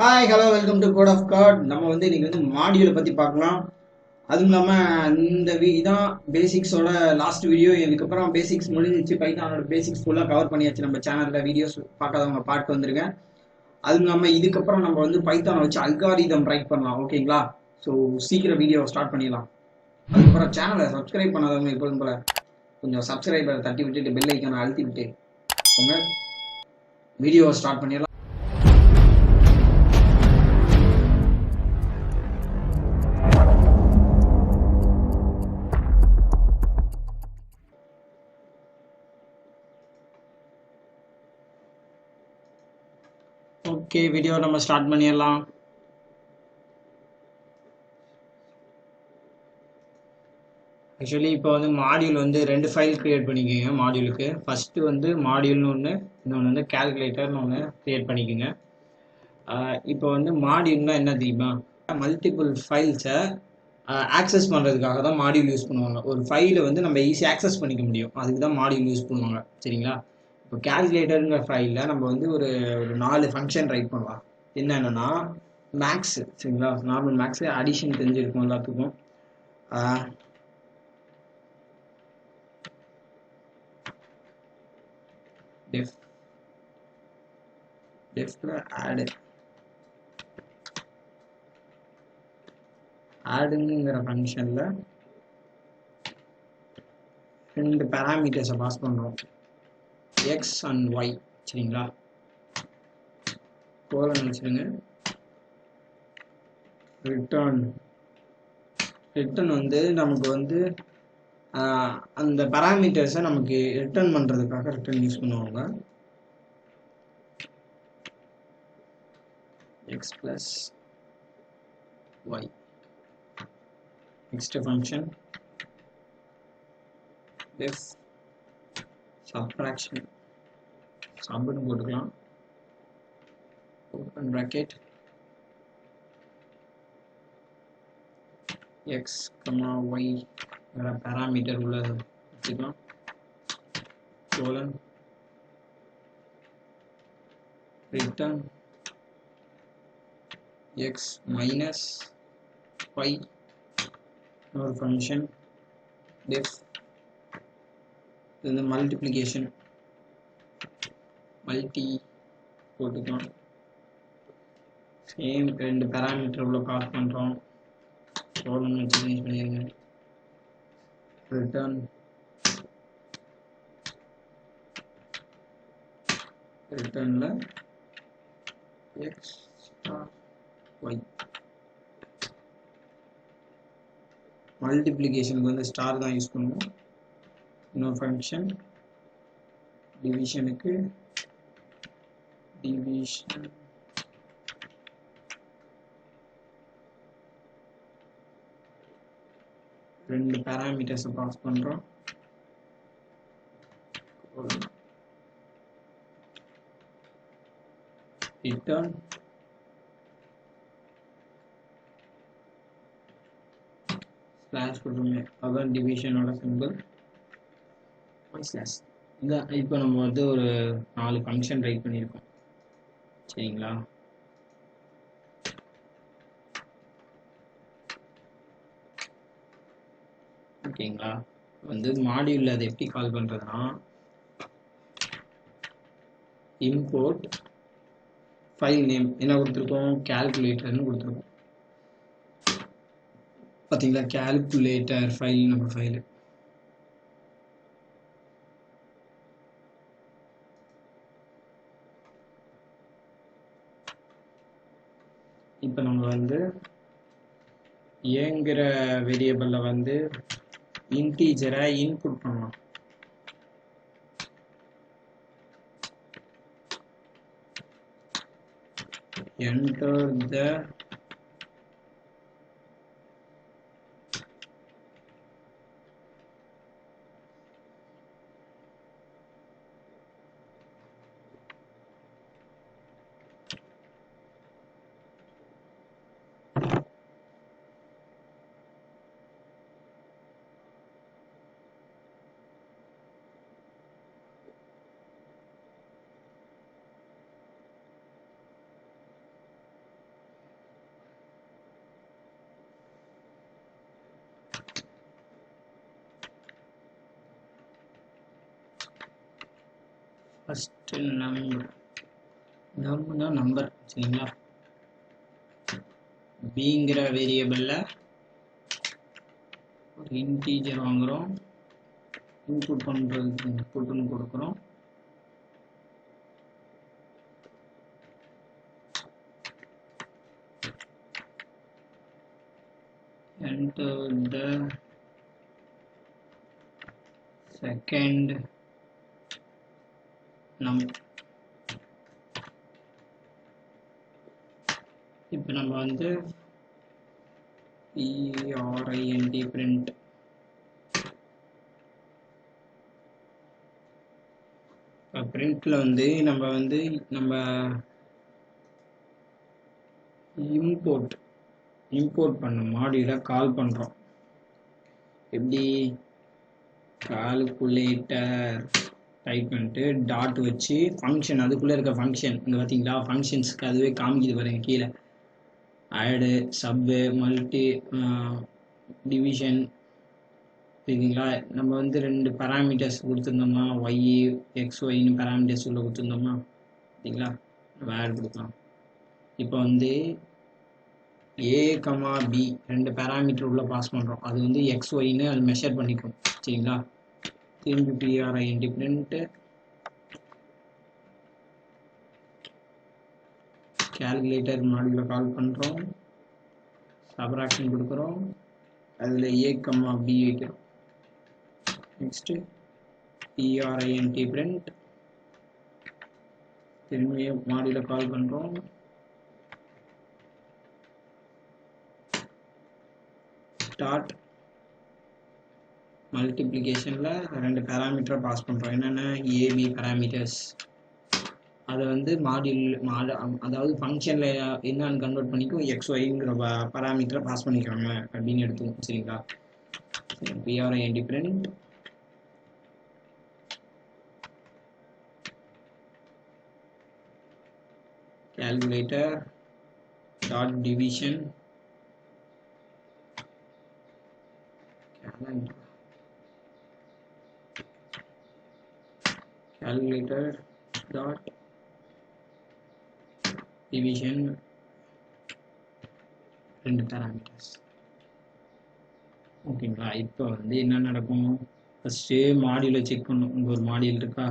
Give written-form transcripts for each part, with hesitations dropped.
Hi hello welcome to Code of God. நம்ம இன்னைக்கு மாடியூலை பற்றி பார்க்கலாம். அதுவும் இல்லாமல் இதான் பேசிக்ஸோட லாஸ்ட் வீடியோ. இதுக்கப்புறம் பேசிக்ஸ் முடிஞ்சிச்சு. பைத்தானோட பேசிக்ஸ் ஃபுல்லாக கவர் பண்ணியாச்சு. நம்ம சேனலில் வீடியோஸ் பார்க்காதவங்க பார்த்து வந்துருங்க. அதுவும் இல்லாமல் இதுக்கப்புறம் நம்ம பைத்தானை வச்சு அல்காரிதம் ரைட் பண்ணலாம். ஓகேங்களா? ஸோ சீக்கிரம் வீடியோ ஸ்டார்ட் பண்ணிடலாம். அதுக்கப்புறம் சேனலை சப்ஸ்கிரைப் பண்ணாதவங்க எப்போதும் போல கொஞ்சம் சப்ஸ்கிரைபரை தட்டி விட்டுட்டு பெல் ஐக்கானை அழுத்தி விட்டு உங்க வீடியோவை ஸ்டார்ட் பண்ணிடலாம். ஓகே, வீடியோ நம்ம ஸ்டார்ட் பண்ணிடலாம். ஆக்சுவலி இப்போ மாடியூல் ரெண்டு ஃபைல் கிரியேட் பண்ணிக்கோங்க. மாடியூலுக்கு ஃபஸ்ட்டு மாடியூல்னு ஒன்று, இன்னொன்று கால்குலேட்டர்னு ஒன்று கிரியேட் பண்ணிக்கோங்க. இப்போ மாடியூல்னா என்ன தெரியுமா? மல்டிபிள் ஃபைல்ஸை ஆக்சஸ் பண்ணுறதுக்காக தான் மாடியூல் யூஸ் பண்ணுவாங்க. ஒரு ஃபைலை நம்ம ஈஸியாக ஆக்சஸ் பண்ணிக்க முடியும், அதுக்கு தான் மாடியூல் யூஸ் பண்ணுவாங்க. சரிங்களா? இப்போ கால்குலேட்டருங்கிற ஃபைலில் நம்ம ஒரு ஒரு 4 ஃபங்க்ஷன் ரைட் பண்ணலாம். என்னென்னா மேக்ஸ், சரிங்களா? நார்மல் மேக்ஸு, அடிஷன் தெரிஞ்சிருக்கும் எல்லாத்துக்கும். டெஃப்ல ஆடுங்கிற ஃபங்க்ஷனில் 2 பேராமீட்டர்ஸை பாஸ் பண்ணுறோம், எக்ஸ் அண்ட் ஒய். சரிங்களா? கோலன் வச்சுருங்க. ரிட்டர்ன் நமக்கு அந்த பேராமீட்டர்ஸை நமக்கு ரிட்டர்ன் பண்ணுறதுக்காக ரிட்டர்ன் யூஸ் பண்ணுவாங்க. X plus y. Next function def subtraction, சப்னு போட்டுக்கலாம். Open bracket x comma y வேற பேராமீட்டர் உள்ள வச்சுக்கலாம். Colon return x minus y. ஒரு ஃபங்க்ஷன் டெஃப், இது மல்டிப்ளிகேஷன், மல்டி போட்டுக்கலாம். சேம் 2 பேராமீட்டர் உள்ள பாஸ் பண்ணுறோம். கோலன் வச்சு சேஞ்ச் பண்ணிடுங்க. ரிட்டர்ன் ரிட்டர்னில் எக்ஸ் ஸ்டார் ஒய். மல்டிப்ளிகேஷனுக்கு ஸ்டார் தான் யூஸ் பண்ணுவோம். இன்னொரு ஃபங்க்ஷன் டிவிஷனுக்கு டிவிஷன், ரெண்டு பேராமீட்டர்ஸ் பாஸ் பண்றோம். ரிட்டர்ன் ஸ்லாஷ் போட்டுருங்க, அதான் டிவிஷனோட சிம்பிள். ஸ்லாஷ். இதான் இப்போ நம்ம ஒரு 4 ஃபங்க்ஷன் ரைட் பண்ணியிருக்கோம். சரிங்களா? ஓகேங்களா? மாடியூல்ல அதை எப்படி கால் பண்றதுன்னா, இம்போர்ட் ஃபைல் நேம் என்ன கொடுத்துருக்கோம், கால்குலேட்டர்னு கொடுத்துருக்கோம். பார்த்தீங்களா? கால்குலேட்டர் ஃபைல் நம்ம ஃபைலு. இப்போ நம்ம ஏங்கிற வேரியபிள்ல இன்டீஜரை இன்புட் பண்ணலாம். enter the நம்பர்னா நம்பர் சரிங்களா. பிங்கிற வேரியபிளில் ஒரு இன்டீஜர் வாங்குகிறோம், இன்புட் பண்ணுறதுக்கு இன்புட்னு கொடுக்குறோம். Enter the second number. இப்போ நம்ம வந்து print print பிரிண்ட்ல வந்து நம்ம இம்போர்ட் பண்ண மாடியூலை கால் பண்றோம். எப்படி கால்குலேட்டர் டைப் பண்ணிட்டு டாட் வச்சு ஃபங்க்ஷன், அதுக்குள்ள இருக்க ஃபங்க்ஷன் இங்க பாத்தீங்களா, ஃபங்க்ஷன்ஸ்க்கு அதுவே காமிக்குது பாருங்க கீழே. ஆடு, சப்பு, மல்டி, டிவிஷன் சரிங்களா. நம்ம வந்து 2 பேராமீட்டர்ஸ் கொடுத்துருந்தோமா, ஒய் எக்ஸ் ஒய்னு பேராமீட்டர்ஸ் உள்ள கொடுத்துருந்தோமா சரிங்களா. நம்ம ஆட் கொடுக்கலாம். இப்போ வந்து ஏ கமா பி 2 பேராமீட்டர் உள்ள பாஸ் பண்ணுறோம். அது வந்து எக்ஸ் ஒய்னு அது மெஷர் பண்ணிக்கும் சரிங்களா. திரும்பி print print கால்குலேட்டர் மாடியூலை கால் பண்ணுறோம், சப்ராக்ஷன் கொடுக்குறோம், அதில் ஏ கமா பி வைக்கிறோம். நெக்ஸ்ட்டு print print திரும்பி மாடியூலை கால் பண்ணுறோம், டாட் மல்டிப்ளிகேஷனில் 2 பேராமீட்டரை பாஸ் பண்ணுறோம். என்னென்ன ஏபி பேராமீட்டர்ஸ். அதை வந்து அதாவது ஃபங்க்ஷனில் என்னன்னு கன்வெர்ட் பண்ணிக்கும், எக்ஸ் ஒய்ங்கிற பேராமீட்டரை பாஸ் பண்ணிக்கிறாங்க அப்படின்னு எடுத்துக்கோம் சரிங்களா. print print calculator dot division calculator dot division 2 parameters ஓகேங்களா. இப்போ வந்து என்ன நடக்கும், ஃபஸ்ட்டு மாடியூலை செக் பண்ணும். இங்கே ஒரு மாடியூல் இருக்கா,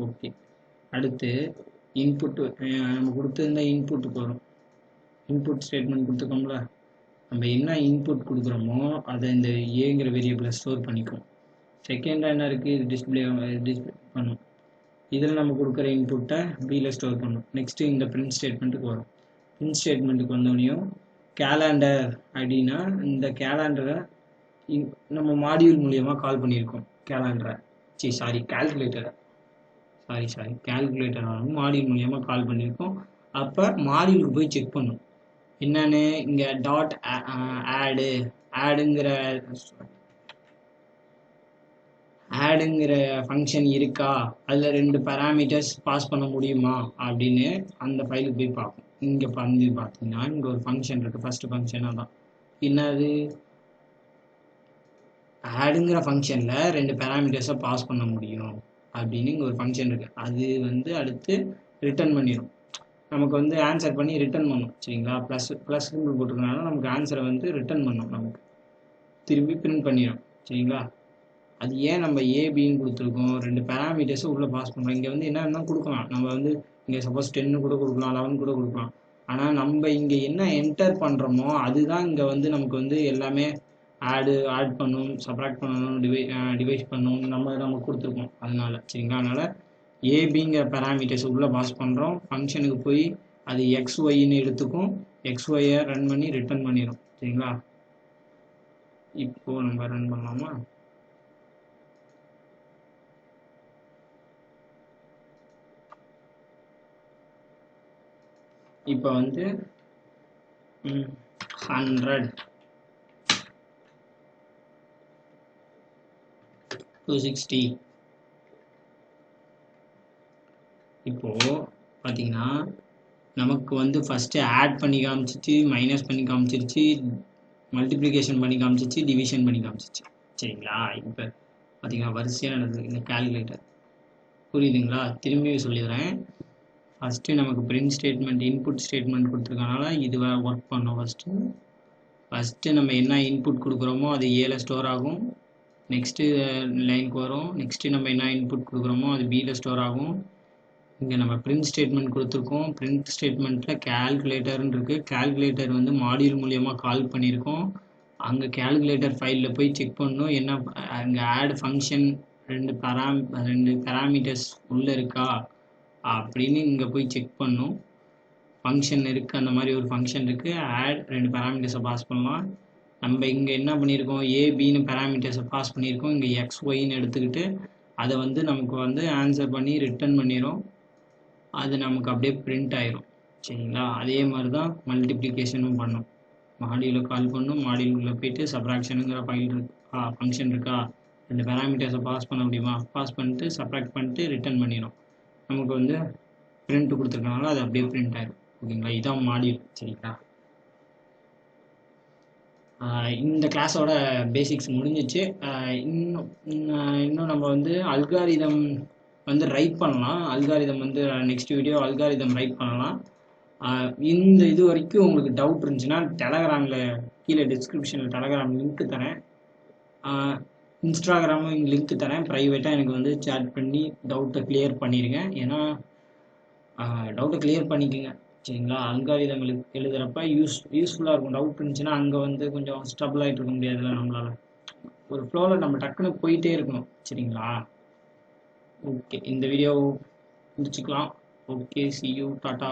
ஓகே. அடுத்து இன்புட் நம்ம கொடுத்துருந்த இன்புட்டுக்கு வரும். இன்புட் ஸ்டேட்மெண்ட் கொடுத்துருக்கோம்ல, நம்ம என்ன இன்புட் கொடுக்குறோமோ அதை இந்த ஏங்கிற வேரியபிளை ஸ்டோர் பண்ணிக்கும். செகண்டாக என்ன இருக்குது, இது டிஸ்பிளே பண்ணும். இதில் நம்ம கொடுக்குற இன்புட்டை பியில் ஸ்டோர் பண்ணும். நெக்ஸ்ட்டு இந்த பிரிண்ட் ஸ்டேட்மெண்ட்டுக்கு வரும். பிரிண்ட் ஸ்டேட்மெண்ட்டுக்கு வந்தோடனையும் கேலண்டர் அப்படின்னா இந்த கேலண்டரை நம்ம மாடியூல் மூலியமாக கால் பண்ணியிருக்கோம். கேலண்டரை கால்குலேட்டரை மாடியூல் மூலியமாக கால் பண்ணியிருக்கோம். அப்போ மாடியூலுக்கு போய் செக் பண்ணும் என்னன்னு, இங்கே டாட் ஆடுங்கிற ஃபங்க்ஷன் இருக்கா, அதில் 2 பேராமீட்டர்ஸ் பாஸ் பண்ண முடியுமா அப்படின்னு அந்த ஃபைலுக்கு போய் பார்ப்போம். இங்கே பார்த்தீங்கன்னா இங்கே ஒரு ஃபங்க்ஷன் இருக்குது, ஃபஸ்ட்டு ஃபங்க்ஷனாக தான் என்னது, ஆடுங்கிற ஃபங்க்ஷனில் 2 பேராமீட்டர்ஸை பாஸ் பண்ண முடியும் அப்படின்னு இங்கே ஒரு ஃபங்க்ஷன் இருக்குது. அது வந்து அடுத்து ரிட்டர்ன் பண்ணிடும். நமக்கு வந்து ஆன்சர் பண்ணி ரிட்டர்ன் பண்ணும் சரிங்களா. ப்ளஸ் சிம்பிள் போட்டிருக்கனால நமக்கு ஆன்சரை வந்து ரிட்டர்ன் பண்ணும், நமக்கு திரும்பி பிரிண்ட் பண்ணிடும் சரிங்களா. அது ஏன் நம்ம ஏபின்னு கொடுத்துருக்கோம், 2 பேராமீட்டர்ஸும் உள்ளே பாஸ் பண்ணுறோம். இங்கே வந்து என்ன கொடுக்கலாம், நம்ம வந்து இங்கே சப்போஸ் 10 கூட கொடுக்கலாம், 11 கூட கொடுக்கலாம். ஆனால் நம்ம இங்கே என்ன என்டர் பண்ணுறோமோ அதுதான் இங்கே வந்து நமக்கு வந்து எல்லாமே ஆட் பண்ணணும், சப்ராக்ட் பண்ணணும், டிவைஸ் பண்ணணும், நம்ம கொடுத்துருக்கோம். அதனால சரிங்களா. அதனால் ஏபிங்கிற பேராமீட்டர்ஸ் உள்ளே பாஸ் பண்ணுறோம். ஃபங்க்ஷனுக்கு போய் அது எக்ஸ் ஒய்ன்னு எடுத்துக்கும், எக்ஸ் ஒய்யை ரன் பண்ணி ரிட்டர்ன் பண்ணிடும் சரிங்களா. இப்போது நம்ம ரன் பண்ணலாமா. இப்போ வந்து 100 260 இப்போ பார்த்தீங்கன்னா நமக்கு வந்து ஃபஸ்ட்டு ஆட் பண்ணி காமிச்சிச்சு, மைனஸ் பண்ணி காமிச்சிருச்சு, மல்டிப்ளிகேஷன் பண்ணி காமிச்சிச்சு, டிவிஷன் பண்ணி காமிச்சிச்சு சரிங்களா. இப்போ பார்த்தீங்கன்னா வரிசையாக நடந்தது இந்த கால்குலேட்டர். புரியுதுங்களா? திரும்பியும் சொல்லிடுறேன். ஃபஸ்ட்டு நமக்கு பிரிண்ட் ஸ்டேட்மெண்ட் இன்புட் ஸ்டேட்மெண்ட் கொடுத்துருக்கனால இது ஒர்க் பண்ணோம். ஃபஸ்ட்டு நம்ம என்ன இன்புட் கொடுக்குறோமோ அது ஏல ஸ்டோர் ஆகும். நெக்ஸ்ட்டு லைனுக்கு வரும். நெக்ஸ்ட்டு நம்ம என்ன இன்புட் கொடுக்குறோமோ அது பியில் ஸ்டோர் ஆகும். இங்கே நம்ம பிரிண்ட் ஸ்டேட்மெண்ட் கொடுத்துருக்கோம். பிரிண்ட் ஸ்டேட்மெண்ட்டில் கேல்குலேட்டர்னு இருக்குது. கேல்குலேட்டர் வந்து மாடியூல் மூலியமாக கால் பண்ணியிருக்கோம். அங்கே கேல்குலேட்டர் ஃபைலில் போய் செக் பண்ணணும். என்ன அங்கே ஆட் ஃபங்க்ஷன் ரெண்டு பேராமீட்டர்ஸ் உள்ளே இருக்கா அப்படின்னு இங்கே போய் செக் பண்ணணும். ஃபங்க்ஷன் இருக்குது, அந்த மாதிரி ஒரு ஃபங்க்ஷன் இருக்குது. ஆட் 2 பேராமீட்டர்ஸை பாஸ் பண்ணலாம். நம்ம இங்கே என்ன பண்ணியிருக்கோம், ஏபின்னு பேராமீட்டர்ஸை பாஸ் பண்ணியிருக்கோம். இங்கே எக்ஸ் ஒய்ன்னு எடுத்துக்கிட்டு அதை வந்து நமக்கு வந்து ஆன்சர் பண்ணி ரிட்டர்ன் பண்ணிடும். அது நமக்கு அப்படியே பிரிண்ட் ஆயிரும். சரிங்களா? அதே மாதிரி தான் மல்டிப்ளிகேஷனும் பண்ணும். மாடியூலை கால் பண்ணும். மாடியூலுக்குள்ளே போயிட்டு சப்ராக்ஷனுங்கிற ஃபங்க்ஷன் இருக்கா, 2 பேராமீட்டர்ஸை பாஸ் பண்ண முடியுமா, பாஸ் பண்ணிட்டு சப்ராக்ட் பண்ணிட்டு ரிட்டர்ன் பண்ணிடும். நமக்கு வந்து பிரிண்ட் கொடுத்துருக்கனால அது அப்படியே பிரிண்ட் ஆயிடும். ஓகேங்களா? இதான் மாடியூல். சரிங்களா? இந்த கிளாஸோட பேசிக்ஸ் முடிஞ்சிச்சு. இன்னும் நம்ம வந்து அல்காரிதம் வந்து ரைட் பண்ணலாம். அல்காரிதம் வந்து நெக்ஸ்ட் வீடியோ அல்காரிதம் ரைட் பண்ணலாம். இந்த இது வரைக்கும் உங்களுக்கு டவுட் இருந்துச்சுன்னா டெலகிராமில் கீழே டிஸ்கிரிப்ஷனில் டெலகிராம் லிங்க் தரேன். இன்ஸ்டாகிராமும் லிங்க் தரேன். ப்ரைவேட்டாக எனக்கு வந்து சேட் பண்ணி டவுட்டை கிளியர் பண்ணிடுங்க. ஏன்னா டவுட்டை கிளியர் பண்ணிக்கோங்க. சரிங்களா? அல்காரிதங்களுக்கு எழுதுகிறப்ப யூஸ்ஃபுல்லாக இருக்கும். டவுட் இருந்துச்சுன்னா அங்கே வந்து கொஞ்சம் ஸ்டபிள் ஆகிட்டு இருக்க முடியாதுல்ல நம்மளால். ஒரு ஃப்ளோவில் நம்ம டக்குன்னு போயிட்டே இருக்கணும். சரிங்களா? ஓகே, இந்த வீடியோ முடிச்சுக்கலாம். Okay, see you, tata.